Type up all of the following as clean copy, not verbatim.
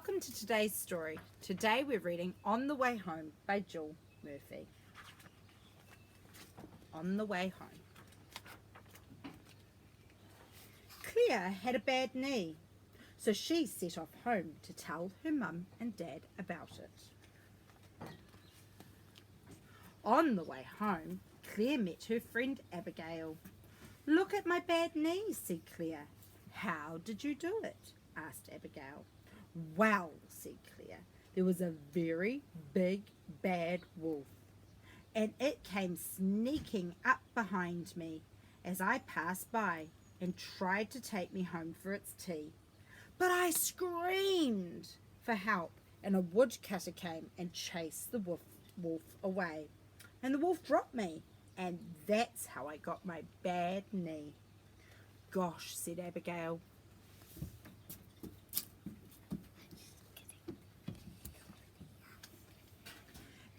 Welcome to today's story. Today we're reading On the Way Home by Jill Murphy. On the Way Home. Claire had a bad knee, so she set off home to tell her mum and dad about it. On the way home, Claire met her friend Abigail. "Look at my bad knee," said Claire. "How did you do it?" asked Abigail. "Well," said Claire, "there was a very big, bad wolf, and it came sneaking up behind me as I passed by and tried to take me home for its tea. But I screamed for help, and a woodcutter came and chased the wolf away. And the wolf dropped me, and that's how I got my bad knee." "Gosh," said Abigail.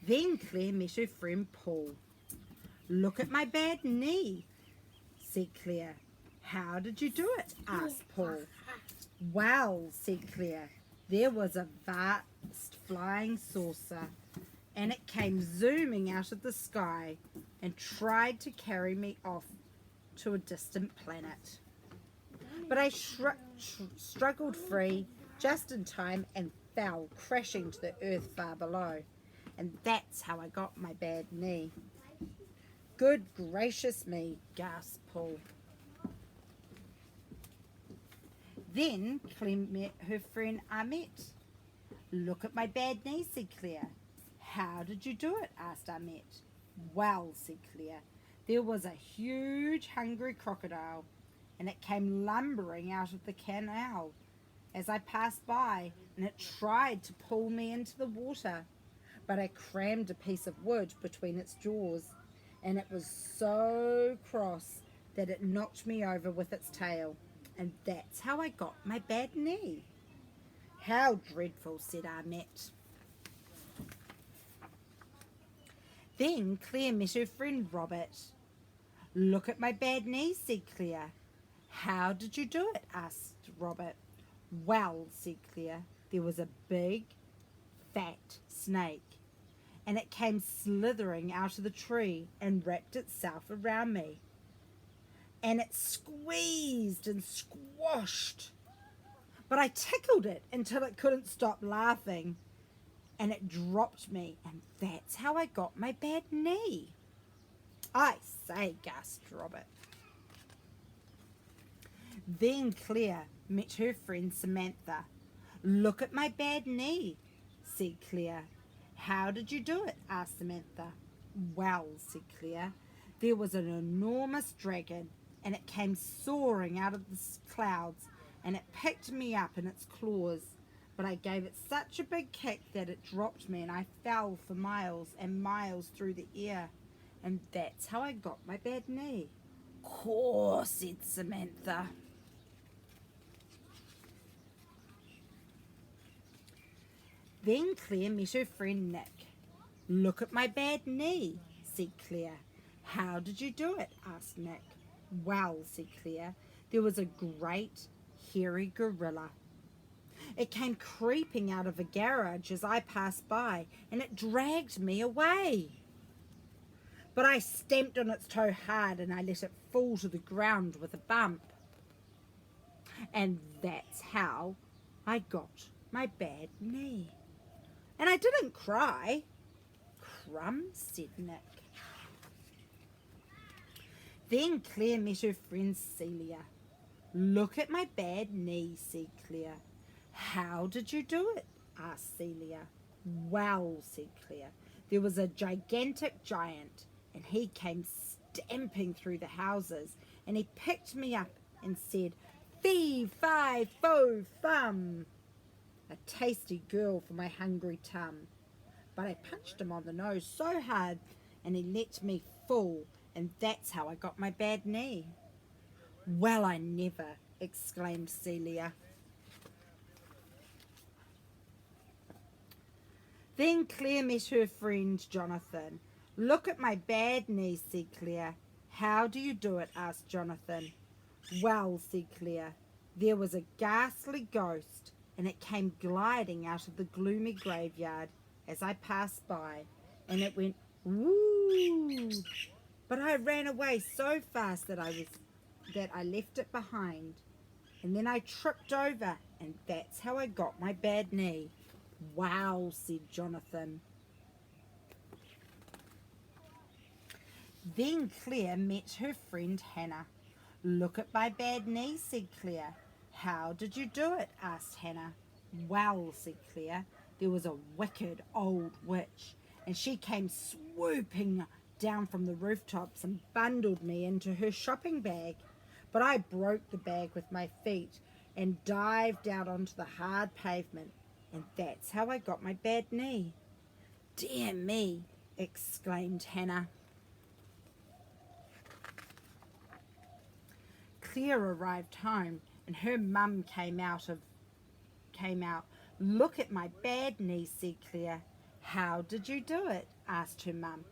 Then Claire met her friend Paul. "Look at my bad knee," said Claire. "How did you do it?" asked Paul. "Well," said Claire, "there was a vast flying saucer, and it came zooming out of the sky and tried to carry me off to a distant planet. But I struggled free just in time and fell crashing to the earth far below. And that's how I got my bad knee." "Good gracious me," gasped Paul. Then Claire met her friend Ahmet. "Look at my bad knee," said Claire. "How did you do it?" asked Ahmet. "Well," said Claire, "there was a huge hungry crocodile, and it came lumbering out of the canal as I passed by, and it tried to pull me into the water. But I crammed a piece of wood between its jaws, and it was so cross that it knocked me over with its tail. And that's how I got my bad knee." "How dreadful," said Ahmet. Then Claire met her friend Robert. "Look at my bad knee," said Claire. "How did you do it?" asked Robert. "Well," said Claire, "there was a big, fat snake, and it came slithering out of the tree and wrapped itself around me. And it squeezed and squashed. But I tickled it until it couldn't stop laughing, and it dropped me, and that's how I got my bad knee." "I say," gasped Robert. Then Claire met her friend Samantha. "Look at my bad knee," said Claire. "How did you do it?" asked Samantha. "Well," said Claire, "there was an enormous dragon, and it came soaring out of the clouds, and it picked me up in its claws. But I gave it such a big kick that it dropped me, and I fell for miles and miles through the air. And that's how I got my bad knee." "Caw," said Samantha. Then Claire met her friend Nick. "Look at my bad knee," said Claire. "How did you do it?" asked Nick. "Well," said Claire, "there was a great, hairy gorilla. It came creeping out of a garage as I passed by, and it dragged me away. But I stamped on its toe hard, and I let it fall to the ground with a bump. And that's how I got my bad knee. And I didn't cry." "Crumbs," said Nick. Then Claire met her friend Celia. "Look at my bad knee," said Claire. "How did you do it?" asked Celia. "Well," said Claire, "there was a gigantic giant, and he came stamping through the houses, and he picked me up and said, 'Fee, fi, fo, fum,' a tasty girl for my hungry tum. But I punched him on the nose so hard, and he let me fall, and that's how I got my bad knee." "Well, I never," exclaimed Celia. Then Claire met her friend Jonathan. "Look at my bad knee," said Claire. "How do you do it?" asked Jonathan. "Well," said Claire, "there was a ghastly ghost, and it came gliding out of the gloomy graveyard as I passed by, and it went woo. But I ran away so fast that I left it behind, and then I tripped over, and that's how I got my bad knee. Wow, said Jonathan. Then Claire met her friend Hannah. Look at my bad knee, said Claire. How did you do it? Asked Hannah. Well, said Claire, there was a wicked old witch, and she came swooping down from the rooftops and bundled me into her shopping bag. But I broke the bag with my feet and dived out onto the hard pavement, and that's how I got my bad knee. Dear me, exclaimed Hannah. Claire arrived home, and her mum came out. Look at my bad knee, said Claire. How did you do it? Asked her mum.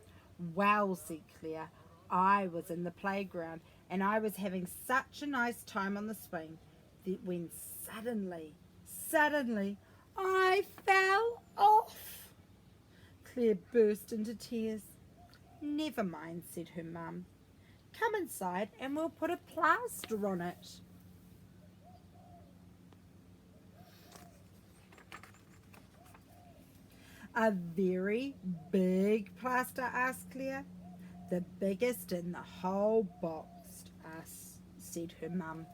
Well, said Claire, I was in the playground, and I was having such a nice time on the swing that when suddenly, I fell off. Claire burst into tears. Never mind, said her mum. Come inside and we'll put a plaster on it. A very big plaster? Asked Claire. The biggest in the whole box, said her mum.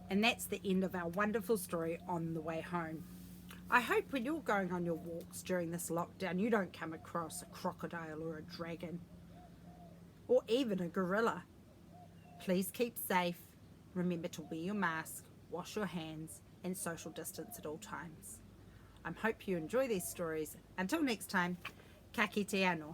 And that's the end of our wonderful story on the way home. I hope when you're going on your walks during this lockdown, you don't come across a crocodile or a dragon, or even a gorilla. Please keep safe. Remember to wear your mask, wash your hands, and social distance at all times. I hope you enjoy these stories. Until next time, ka kite anō.